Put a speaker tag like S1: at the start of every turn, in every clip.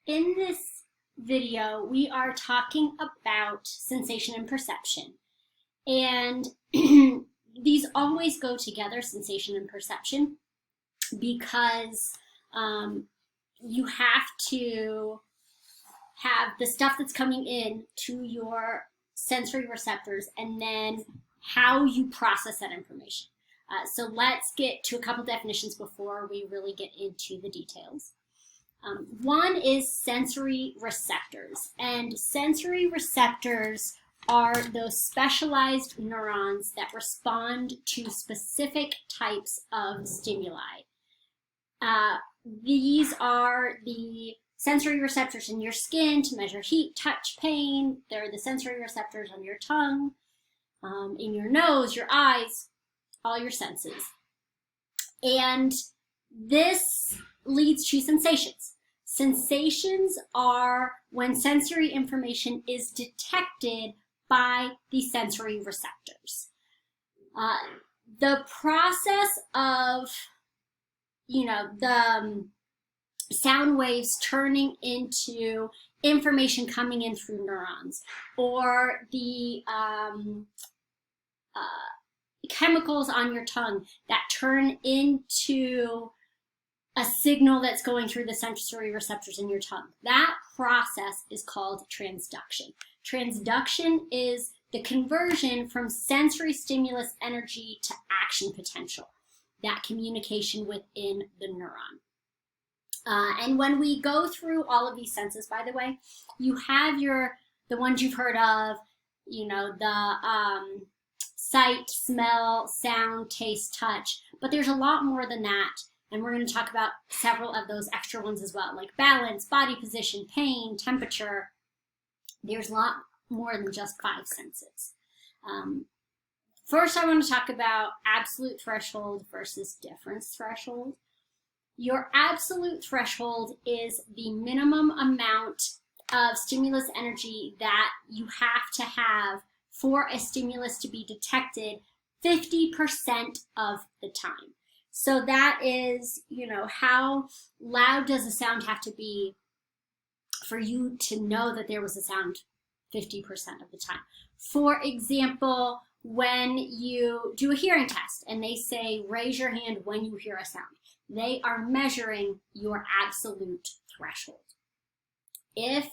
S1: In this video, we are talking about sensation and perception. And these always go together, sensation and perception, because you have to have the stuff that's coming in to your sensory receptors and then how you process that information. So let's get to a couple definitions before we really get into the details. One is sensory receptors, and sensory receptors are those specialized neurons that respond to specific types of stimuli. These are the sensory receptors in your skin to measure heat, touch, pain. They're the sensory receptors on your tongue, in your nose, your eyes, all your senses. And this leads to sensations. Sensations are when sensory information is detected by the sensory receptors. The process of, the sound waves turning into information coming in through neurons, or the chemicals on your tongue that turn into a signal that's going through the sensory receptors in your tongue. That process is called transduction. Transduction is the conversion from sensory stimulus energy to action potential, that communication within the neuron. And when we go through all of these senses, by the way, you have the ones you've heard of, the sight, smell, sound, taste, touch, but there's a lot more than that. And we're going to talk about several of those extra ones as well, like balance, body position, pain, temperature. There's a lot more than just 5 senses. First, I want to talk about absolute threshold versus difference threshold. Your absolute threshold is the minimum amount of stimulus energy that you have to have for a stimulus to be detected 50% of the time. So that is, how loud does a sound have to be for you to know that there was a sound 50% of the time? For example, when you do a hearing test and they say, raise your hand when you hear a sound, they are measuring your absolute threshold. If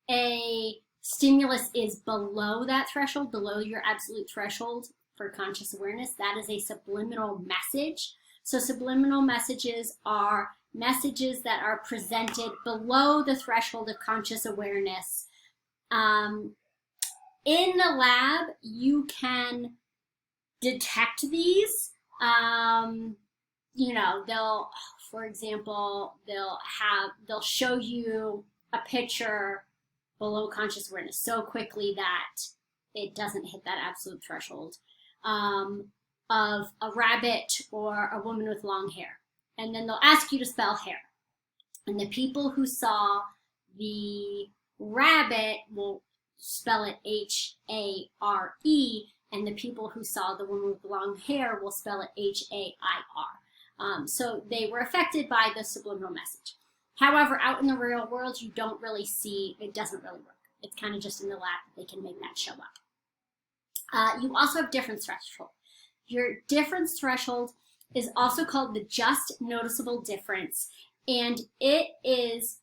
S1: a stimulus is below that threshold, below your absolute threshold for conscious awareness, that is a subliminal message. So subliminal messages are messages that are presented below the threshold of conscious awareness. In the lab, you can detect these. For example, they'll show you a picture below conscious awareness so quickly that it doesn't hit that absolute threshold. Of a rabbit or a woman with long hair. And then they'll ask you to spell hair. And the people who saw the rabbit will spell it H-A-R-E, and the people who saw the woman with long hair will spell it H-A-I-R. So they were affected by the subliminal message. However, out in the real world, you don't really see, it doesn't really work. It's kind of just in the lab that they can make that show up. You also have difference threshold. Your difference threshold is also called the just noticeable difference, and it is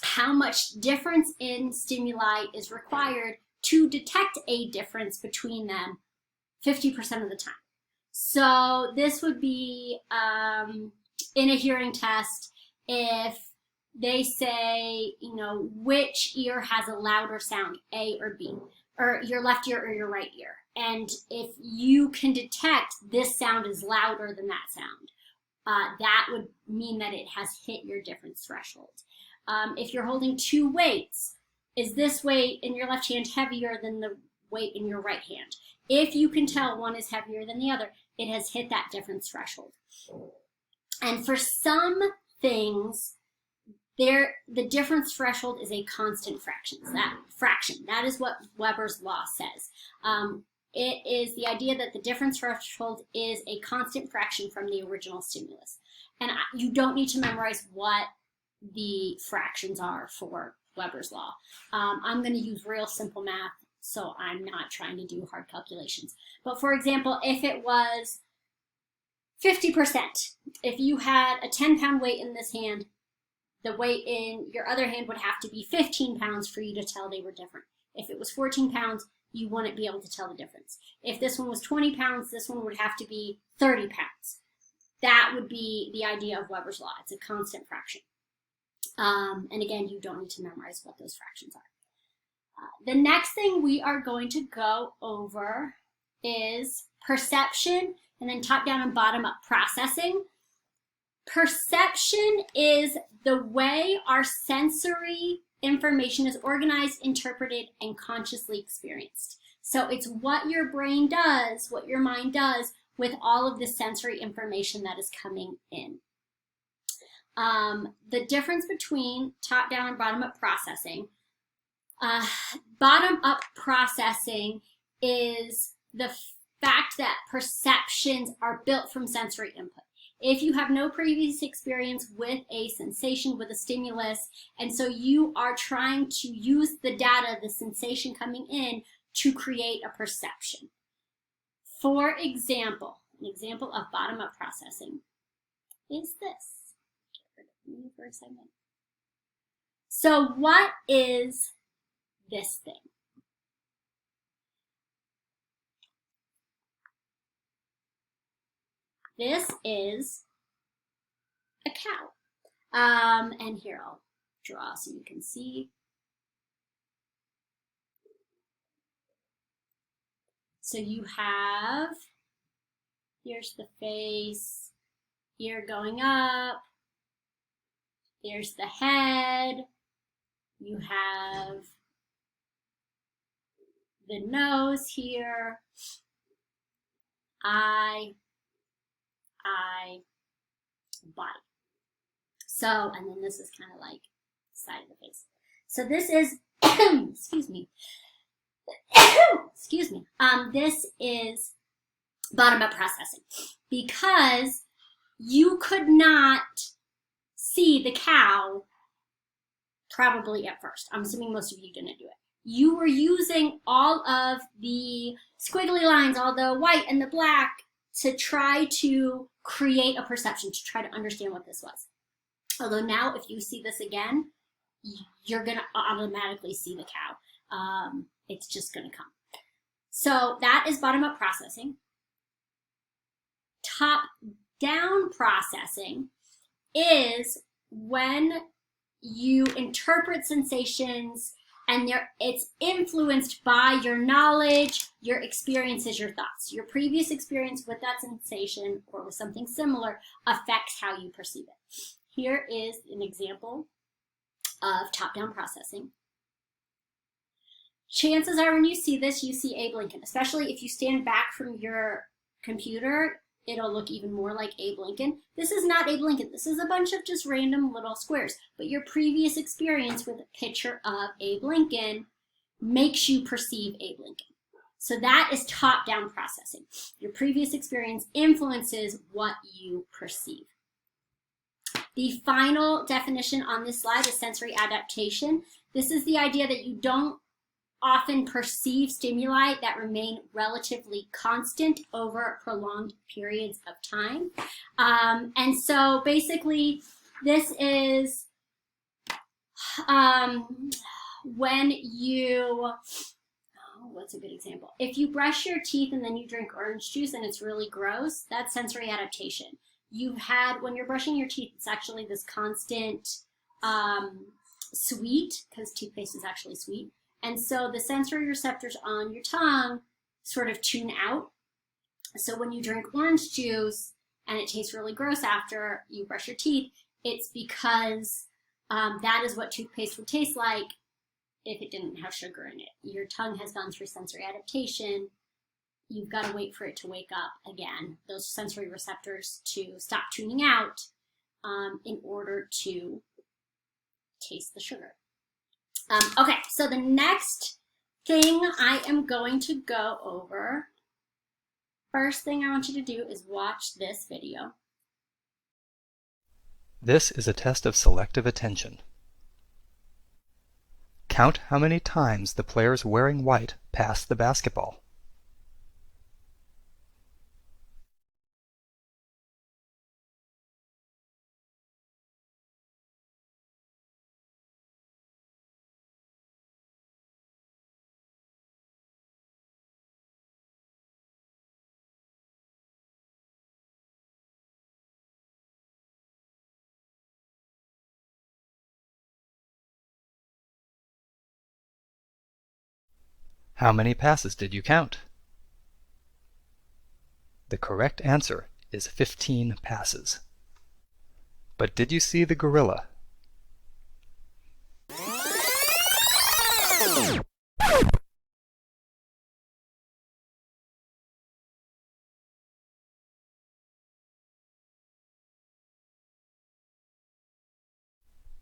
S1: how much difference in stimuli is required to detect a difference between them 50% of the time. So this would be in a hearing test, if they say, which ear has a louder sound, A or B, or your left ear or your right ear. And if you can detect this sound is louder than that sound, that would mean that it has hit your difference threshold. If you're holding 2 weights, is this weight in your left hand heavier than the weight in your right hand? If you can tell one is heavier than the other, it has hit that difference threshold. And for some things, the difference threshold is a constant fraction. That is what Weber's law says. It is the idea that the difference threshold is a constant fraction from the original stimulus. And you don't need to memorize what the fractions are for Weber's law. I'm going to use real simple math, so I'm not trying to do hard calculations. But for example, if it was 50%, if you had a 10-pound weight in this hand, the weight in your other hand would have to be 15 pounds for you to tell they were different. If it was 14 pounds, you wouldn't be able to tell the difference. If this one was 20 pounds, this one would have to be 30 pounds. That would be the idea of Weber's law. It's a constant fraction. And again, you don't need to memorize what those fractions are. The next thing we are going to go over is perception, and then top-down and bottom-up processing. Perception is the way our sensory information is organized, interpreted, and consciously experienced. So it's what your brain does, what your mind does with all of the sensory information that is coming in. The difference between top-down and bottom-up processing. Bottom-up processing is the fact that perceptions are built from sensory input. If you have no previous experience with a sensation, with a stimulus, and so you are trying to use the data, the sensation coming in, to create a perception. For example, an example of bottom-up processing is this. Get rid of me for a second. So what is this thing? This is a cow. And here I'll draw so you can see. So you have, here's the face, ear going up, there's the head, you have the nose here, eye, body. So, and then this is kind of like side of the face. So this is, excuse me, excuse me. This is bottom-up processing because you could not see the cow probably at first. I'm assuming most of you didn't do it. You were using all of the squiggly lines, all the white and the black, to try to create a perception, to try to understand what this was. Although now, if you see this again, you're going to automatically see the cow. It's just going to come. So that is bottom-up processing. Top-down processing is when you interpret sensations and it's influenced by your knowledge, your experiences, your thoughts. Your previous experience with that sensation or with something similar affects how you perceive it. Here is an example of top-down processing. Chances are when you see this, you see Abe Lincoln. Especially if you stand back from your computer, it'll look even more like Abe Lincoln. This is not Abe Lincoln. This is a bunch of just random little squares. But your previous experience with a picture of Abe Lincoln makes you perceive Abe Lincoln. So that is top-down processing. Your previous experience influences what you perceive. The final definition on this slide is sensory adaptation. This is the idea that you don't often perceive stimuli that remain relatively constant over prolonged periods of time. And so basically, this is when you, what's a good example? If you brush your teeth and then you drink orange juice and it's really gross, that's sensory adaptation. You've had, when you're brushing your teeth, it's actually this constant sweet, because toothpaste is actually sweet. And so the sensory receptors on your tongue sort of tune out. So when you drink orange juice and it tastes really gross after you brush your teeth, it's because that is what toothpaste would taste like if it didn't have sugar in it. Your tongue has gone through sensory adaptation. You've got to wait for it to wake up again, those sensory receptors to stop tuning out in order to taste the sugar. Okay, so the next thing I am going to go over, first thing I want you to do is watch this video.
S2: This is a test of selective attention. Count how many times the players wearing white pass the basketball. How many passes did you count? The correct answer is 15 passes. But did you see the gorilla?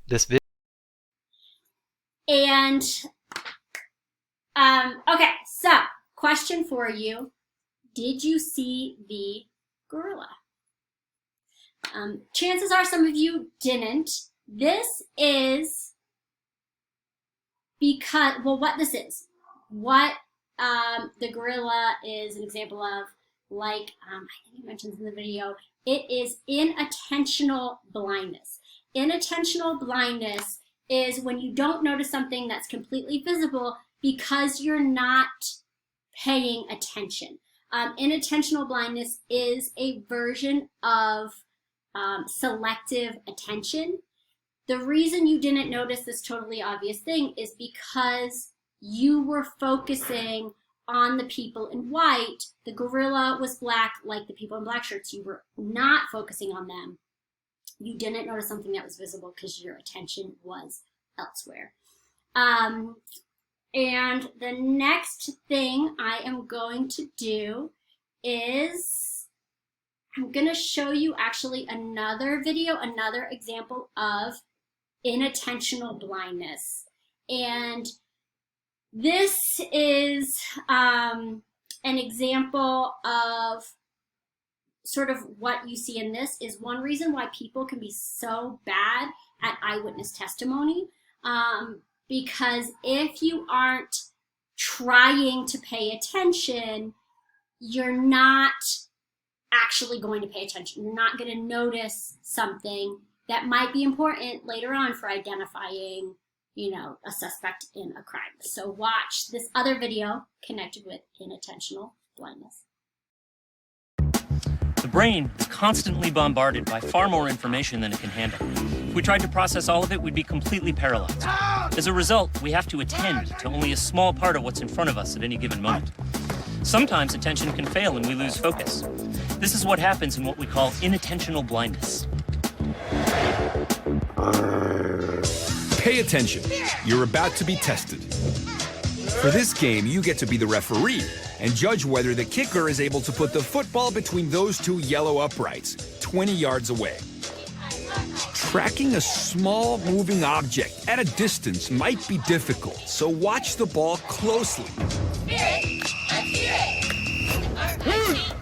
S2: This video.
S1: And okay, so question for you. Did you see the gorilla? Chances are some of you didn't. This is because, well, what this is, what the gorilla is an example of, like I think it mentions in the video, it is inattentional blindness. Inattentional blindness is when you don't notice something that's completely visible because you're not paying attention. Inattentional blindness is a version of selective attention. The reason you didn't notice this totally obvious thing is because you were focusing on the people in white. The gorilla was black, like the people in black shirts. You were not focusing on them. You didn't notice something that was visible because your attention was elsewhere. And the next thing I am going to do is I'm going to show you actually another video, another example of inattentional blindness. And this is an example of sort of what you see in this is one reason why people can be so bad at eyewitness testimony. Because if you aren't trying to pay attention, you're not actually going to pay attention. You're not going to notice something that might be important later on for identifying, you know, a suspect in a crime. So watch this other video connected with inattentional blindness.
S3: The brain is constantly bombarded by far more information than it can handle. If we tried to process all of it, we'd be completely paralyzed. As a result, we have to attend to only a small part of what's in front of us at any given moment. Sometimes attention can fail and we lose focus. This is what happens in what we call inattentional blindness.
S4: Pay attention. You're about to be tested. For this game, you get to be the referee and judge whether the kicker is able to put the football between those two yellow uprights, 20 yards away. Tracking a small moving object at a distance might be difficult, so watch the ball closely.
S5: Spirit, let's hear it.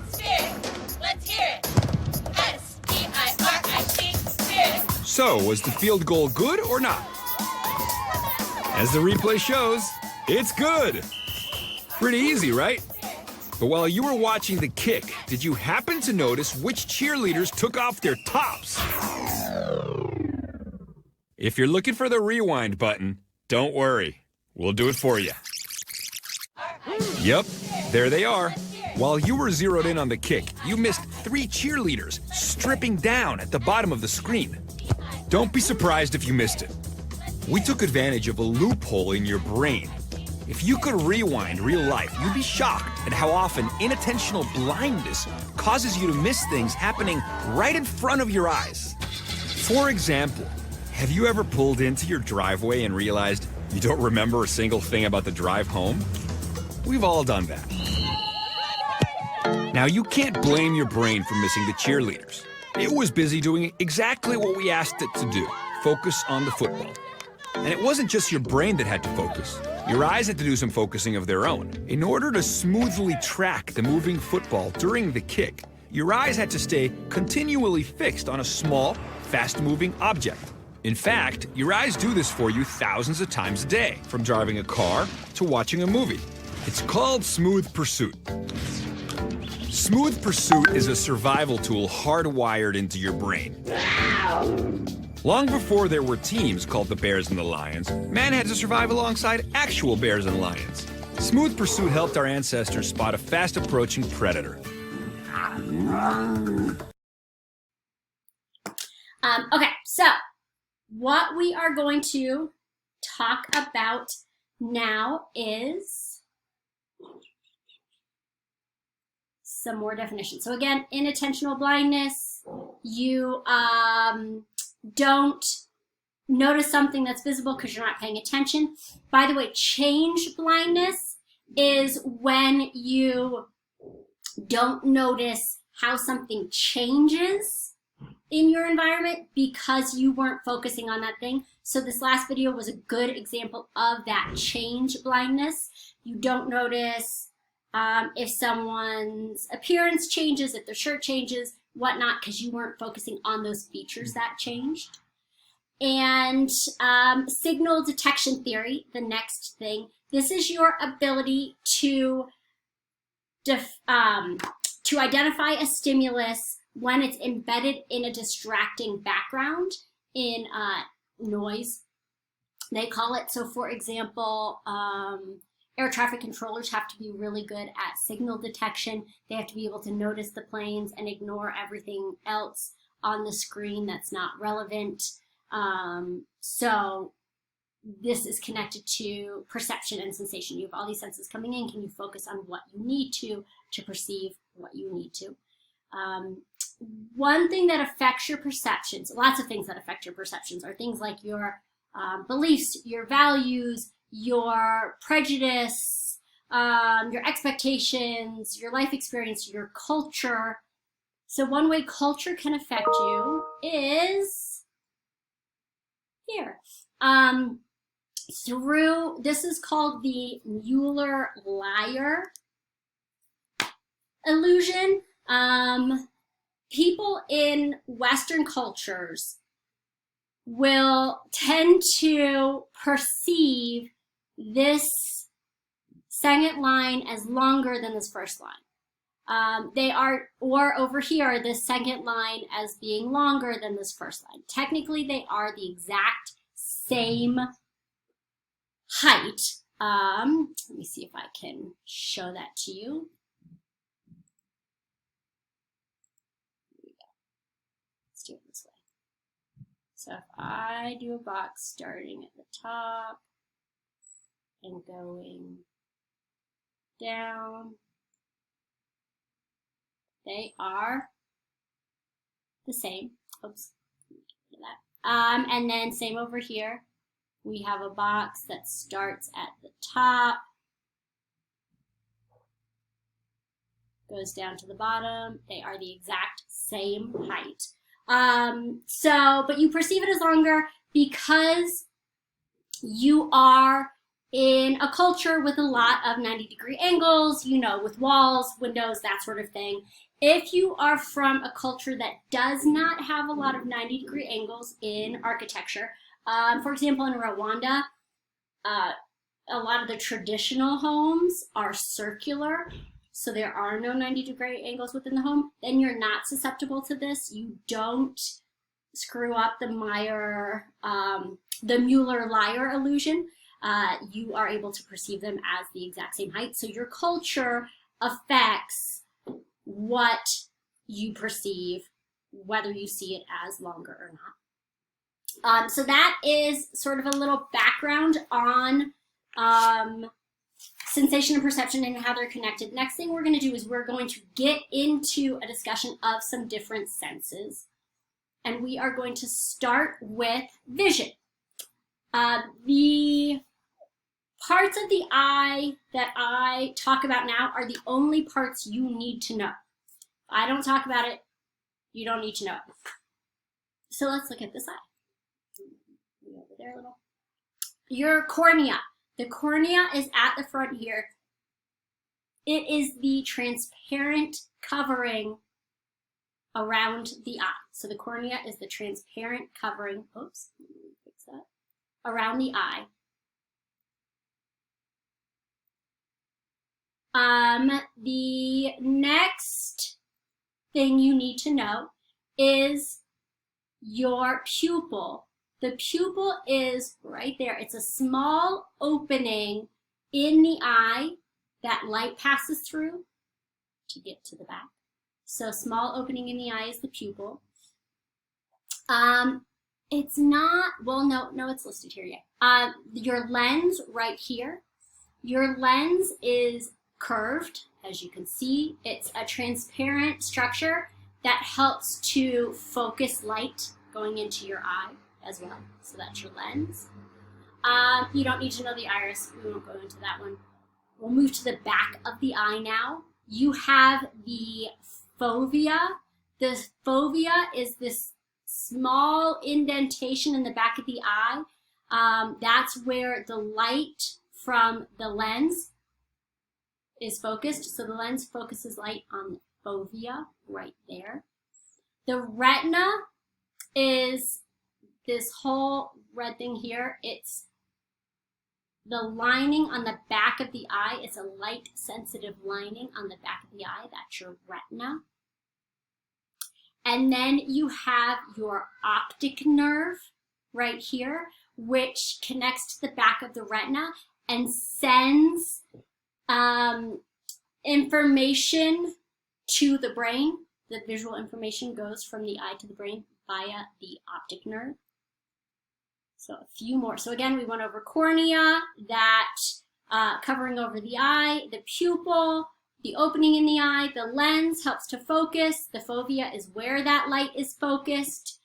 S5: Spirit, let's hear it. S-P-I-R-I-T, Spirit.
S4: So, was the field goal good or not? As the replay shows, it's good. Pretty easy, right? But while you were watching the kick, did you happen to notice which cheerleaders took off their tops? If you're looking for the rewind button, don't worry. We'll do it for you. Yep, there they are. While you were zeroed in on the kick, you missed 3 cheerleaders stripping down at the bottom of the screen. Don't be surprised if you missed it. We took advantage of a loophole in your brain. If you could rewind real life, you'd be shocked at how often inattentional blindness causes you to miss things happening right in front of your eyes. For example, have you ever pulled into your driveway and realized you don't remember a single thing about the drive home? We've all done that. Now, you can't blame your brain for missing the cheerleaders. It was busy doing exactly what we asked it to do, focus on the football. And it wasn't just your brain that had to focus. Your eyes had to do some focusing of their own. In order to smoothly track the moving football during the kick, your eyes had to stay continually fixed on a small, fast-moving object. In fact, your eyes do this for you thousands of times a day, from driving a car to watching a movie. It's called Smooth Pursuit. Smooth Pursuit is a survival tool hardwired into your brain. Long before there were teams called the Bears and the Lions, man had to survive alongside actual bears and lions. Smooth Pursuit helped our ancestors spot a fast-approaching predator.
S1: Okay, so what we are going to talk about now is some more definitions. So again, inattentional blindness, you don't notice something that's visible because you're not paying attention. By the way, change blindness is when you don't notice how something changes in your environment because you weren't focusing on that thing. So this last video was a good example of that change blindness. You don't notice if someone's appearance changes, if their shirt changes, whatnot, because you weren't focusing on those features that changed. And signal detection theory, the next thing. This is your ability to identify a stimulus when it's embedded in a distracting background in noise, they call it. So for example, air traffic controllers have to be really good at signal detection. They have to be able to notice the planes and ignore everything else on the screen that's not relevant. So this is connected to perception and sensation. You have all these senses coming in. Can you focus on what you need to perceive what you need to? One thing that affects your perceptions, lots of things that affect your perceptions, are things like your beliefs, your values, your prejudice, your expectations, your life experience, your culture. So one way culture can affect you is here. This is called the Mueller-Lyer illusion. People in Western cultures will tend to perceive this second line as longer than this first line. Or over here, this second line as being longer than this first line. Technically, they are the exact same height. Let me see if I can show that to you. Do it this way. So if I do a box starting at the top and going down, they are the same. Oops. And then same over here. We have a box that starts at the top, goes down to the bottom. They are the exact same height. But you perceive it as longer because you are in a culture with a lot of 90-degree angles, with walls, windows, that sort of thing. If you are from a culture that does not have a lot of 90-degree angles in architecture, for example, in Rwanda, a lot of the traditional homes are circular. So there are no 90-degree angles within the home, then you're not susceptible to this. You don't screw up the Mueller-Lyer illusion. You are able to perceive them as the exact same height. So your culture affects what you perceive, whether you see it as longer or not. So that is sort of a little background on sensation and perception and how they're connected. Next thing we're going to do is we're going to get into a discussion of some different senses. And we are going to start with vision. The parts of the eye that I talk about now are the only parts you need to know. If I don't talk about it, you don't need to know it. So let's look at this eye. Over there a little. Your cornea. The cornea is at the front here. It is the transparent covering around the eye. So the cornea is the transparent covering, oops, let me fix that, around the eye. The next thing you need to know is your pupil. The pupil is right there. It's a small opening in the eye that light passes through to get to the back. So small opening in the eye is the pupil. It's not, well, no, it's listed here yet. Your lens right here. Your lens is curved, as you can see. It's a transparent structure that helps to focus light going into your eye as well. So that's your lens. You don't need to know the iris. We won't go into that one. We'll move to the back of the eye now. You have the fovea. The fovea is this small indentation in the back of the eye. That's where the light from the lens is focused. So the lens focuses light on the fovea right there. The retina is this whole red thing here. It's the lining on the back of the eye. It's a light sensitive lining on the back of the eye. That's your retina. And then you have your optic nerve right here, which connects to the back of the retina and sends information to the brain. The visual information goes from the eye to the brain via the optic nerve. So a few more. So again, we went over cornea, that covering over the eye, the pupil, the opening in the eye, the lens helps to focus. The fovea is where that light is focused.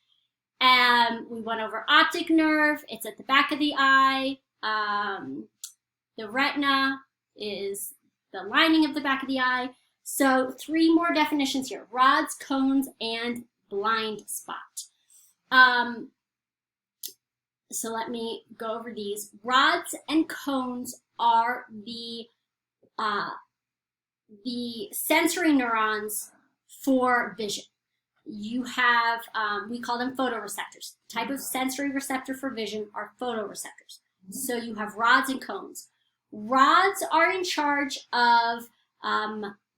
S1: We went over optic nerve. It's at the back of the eye. The retina is the lining of the back of the eye. So 3 more definitions here: rods, cones, and blind spot. So let me go over these. Rods and cones are the sensory neurons for vision. You have, we call them photoreceptors. The type of sensory receptor for vision are photoreceptors. So you have rods and cones. Rods are in charge of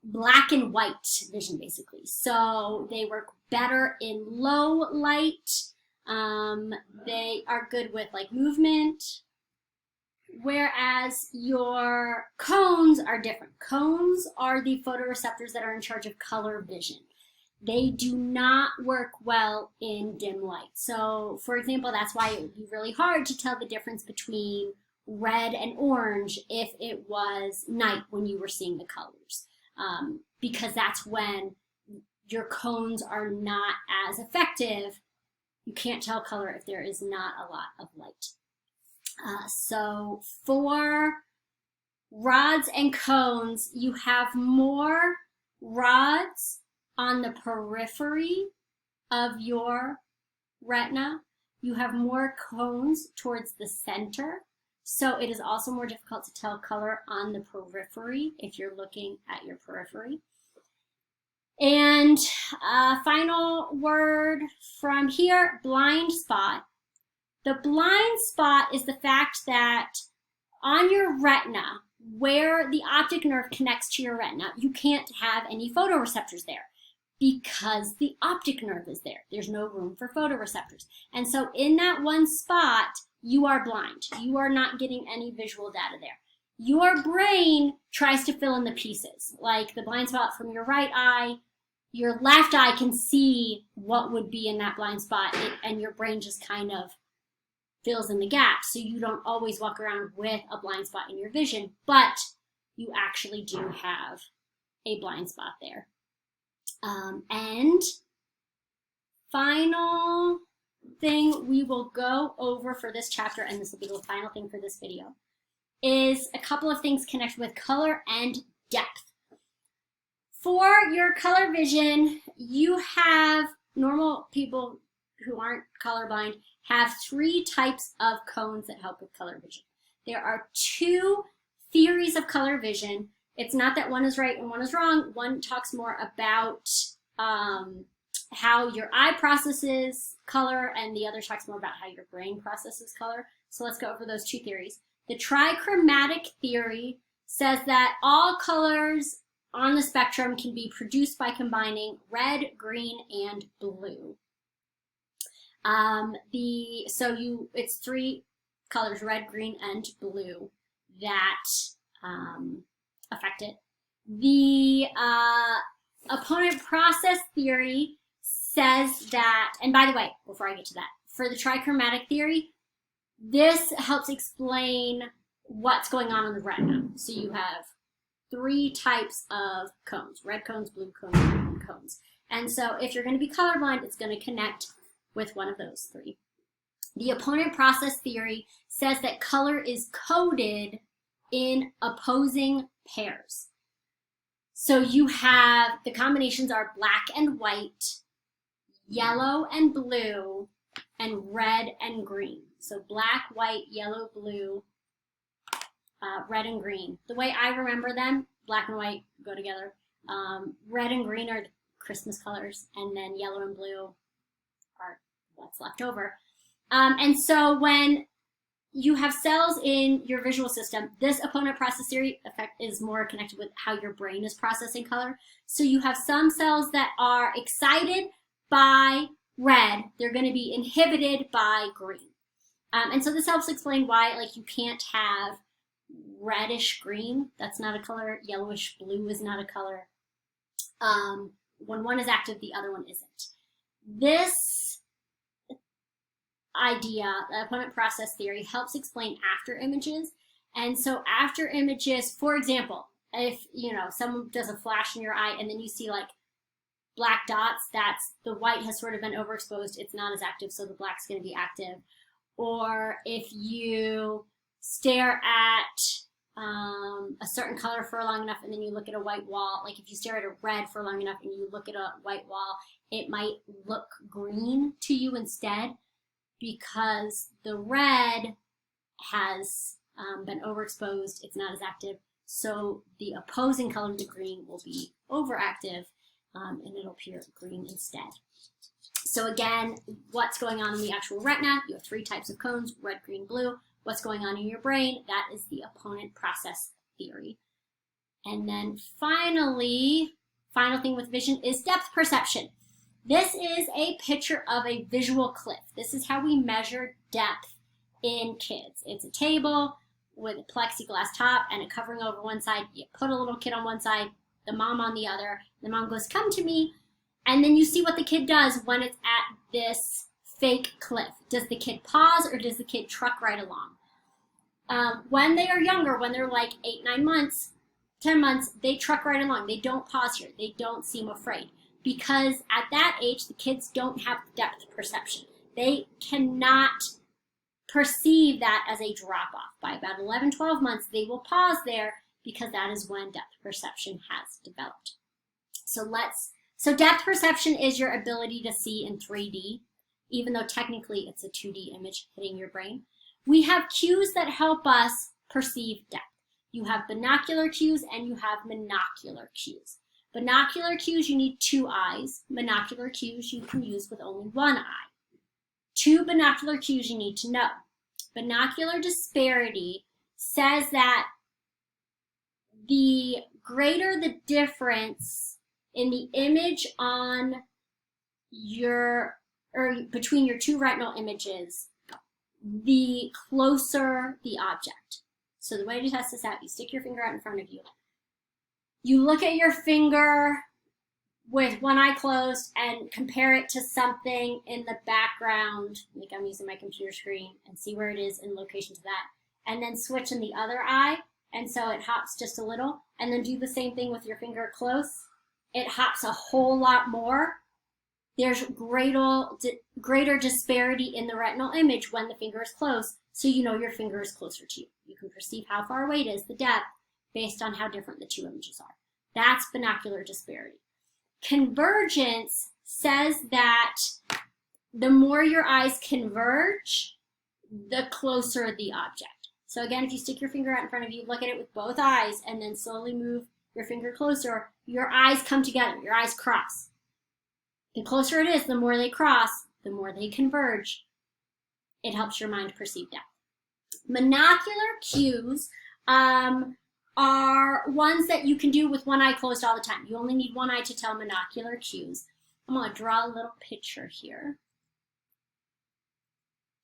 S1: black and white vision, basically. So they work better in low light. They are good with like movement, whereas your cones are different. Cones are the photoreceptors that are in charge of color vision. They do not work well in dim light. So, for example, that's why it would be really hard to tell the difference between red and orange if it was night when you were seeing the colors, because that's when your cones are not as effective. You can't tell color if there is not a lot of light. So for rods and cones, you have more rods on the periphery of your retina. You have more cones towards the center. So it is also more difficult to tell color on the periphery if you're looking at your periphery. And final word from here, blind spot. The blind spot is the fact that on your retina, where the optic nerve connects to your retina, you can't have any photoreceptors there because the optic nerve is there. There's no room for photoreceptors. And so in that one spot, you are blind. You are not getting any visual data there. Your brain tries to fill in the pieces, like the blind spot from your right eye. Your left eye can see what would be in that blind spot, and your brain just kind of fills in the gaps. So you don't always walk around with a blind spot in your vision, but you actually do have a blind spot there. And final thing we will go over for this chapter, and this will be the final thing for this video, is a couple of things connected with color and depth. For your color vision, you have, normal people who aren't colorblind have 3 types of cones that help with color vision. There are 2 theories of color vision. It's not that one is right and one is wrong. One talks more about how your eye processes color, and the other talks more about how your brain processes color. So let's go over those two theories. The trichromatic theory says that all colors on the spectrum can be produced by combining red, green, and blue. It's three colors, red, green, and blue, that affect it. The opponent process theory says that, and by the way, before I get to that, for the trichromatic theory, this helps explain what's going on in the retina. So you have three types of cones: red cones, blue cones, and green cones. And so if you're going to be colorblind, it's going to connect with one of those three. The opponent process theory says that color is coded in opposing pairs. So you have, the combinations are black and white, yellow and blue, and red and green. So black, white, yellow, blue, red and green. The way I remember them, black and white go together. Red and green are the Christmas colors, and then yellow and blue are what's left over. And so when you have cells in your visual system, this opponent process theory effect is more connected with how your brain is processing color. So you have some cells that are excited by red, they're going to be inhibited by green. And so this helps explain why, like, you can't have reddish green, that's not a color, yellowish blue is not a color. When one is active, the other one isn't. This idea, the opponent process theory, helps explain after images. And so after images, for example, if someone does a flash in your eye and then you see like black dots, that's the white has sort of been overexposed, it's not as active, so the black's going to be active. Or if you stare at a certain color for long enough and then you look at a white wall, like if you stare at a red for long enough and you look at a white wall, it might look green to you instead, because the red has been overexposed, it's not as active, so the opposing color to green will be overactive, and it'll appear green instead. So again, what's going on in the actual retina? You have three types of cones, red, green, blue. What's going on in your brain? That is the opponent process theory. And then finally, final thing with vision is depth perception. This is a picture of a visual cliff. This is how we measure depth in kids. It's a table with a plexiglass top and a covering over one side. You put a little kid on one side, the mom on the other. The mom goes, "Come to me." And then you see what the kid does when it's at this fake cliff. Does the kid pause or does the kid truck right along? When they are younger, when they're like 8, 9 months, 10 months, they truck right along. They don't pause here. They don't seem afraid. Because at that age, the kids don't have depth perception. They cannot perceive that as a drop-off. By about 11, 12 months, they will pause there because that is when depth perception has developed. So depth perception is your ability to see in 3D, even though technically it's a 2D image hitting your brain. We have cues that help us perceive depth. You have binocular cues and you have monocular cues. Binocular cues, you need 2 eyes. Monocular cues, you can use with only 1 eye. 2 binocular cues you need to know. Binocular disparity says that the greater the difference in the image on between your 2 retinal images, the closer the object. So the way to test this out, you stick your finger out in front of you. You look at your finger with one eye closed and compare it to something in the background, like I'm using my computer screen, and see where it is in location to that. And then switch in the other eye, and so it hops just a little. And then do the same thing with your finger close. It hops a whole lot more. There's greater disparity in the retinal image when the finger is close, so you know your finger is closer to you. You can perceive how far away it is, the depth, based on how different the 2 images are. That's binocular disparity. Convergence says that the more your eyes converge, the closer the object. So again, if you stick your finger out in front of you, look at it with both eyes, and then slowly move your finger closer, your eyes come together, your eyes cross. The closer it is, the more they cross, the more they converge. It helps your mind perceive depth. Monocular cues are ones that you can do with one eye closed all the time. You only need one eye to tell monocular cues. I'm going to draw a little picture here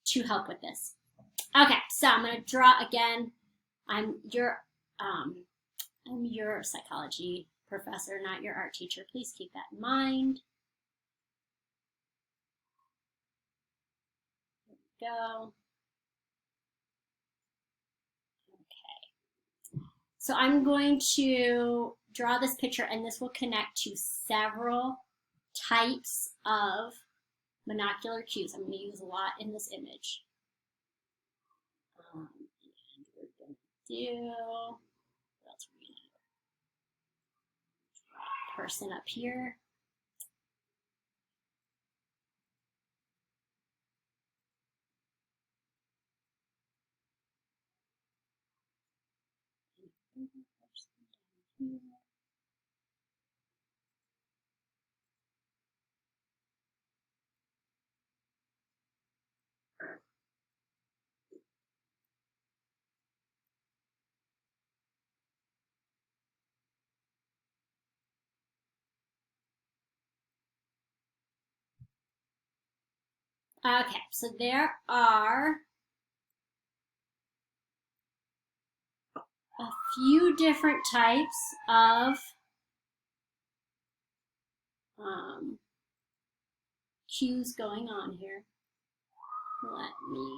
S1: to help with this. Okay, so I'm going to draw again. I'm your psychology professor, not your art teacher. Please keep that in mind. There we go. Okay. So I'm going to draw this picture, and this will connect to several types of monocular cues. I'm going to use a lot in this image. And we're going to do, what else are we going to do? Draw a person up here. Okay, so there are a few different types of cues going on here. Let me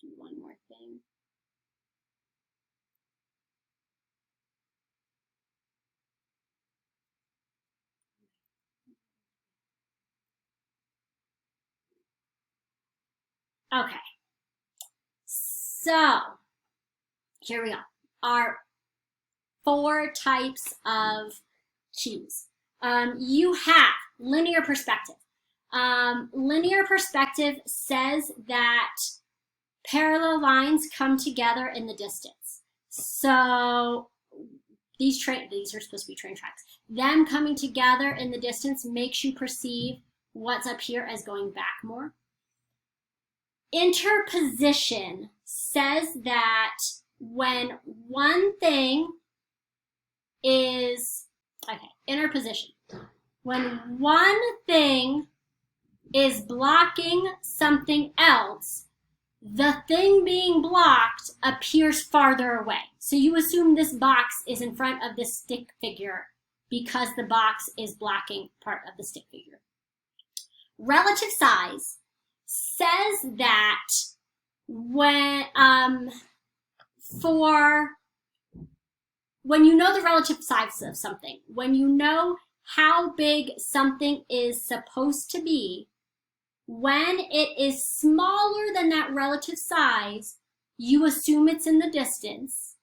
S1: do one more thing. Okay, so here we go. Our 4 types of cues. You have linear perspective. Linear perspective says that parallel lines come together in the distance. So these are supposed to be train tracks. Them coming together in the distance makes you perceive what's up here as going back more. Interposition says that when one thing is, interposition. When one thing is blocking something else, the thing being blocked appears farther away. So you assume this box is in front of this stick figure because the box is blocking part of the stick figure. Relative size says that when you know the relative size of something, when you know how big something is supposed to be, when it is smaller than that relative size, you assume it's in the distance.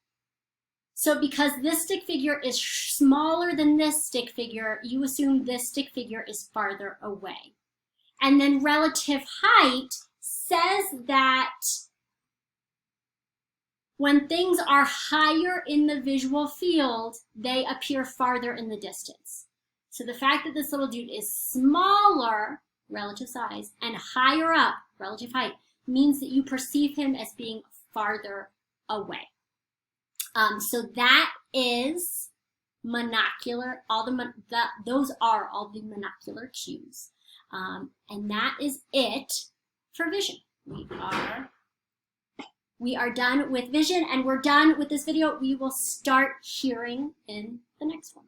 S1: So because this stick figure is smaller than this stick figure, you assume this stick figure is farther away. And then relative height says that when things are higher in the visual field, they appear farther in the distance. So the fact that this little dude is smaller, relative size, and higher up, relative height, means that you perceive him as being farther away. So that is monocular, those are all the monocular cues. And that is it for vision. We are done with vision, and we're done with this video. We will start hearing in the next one.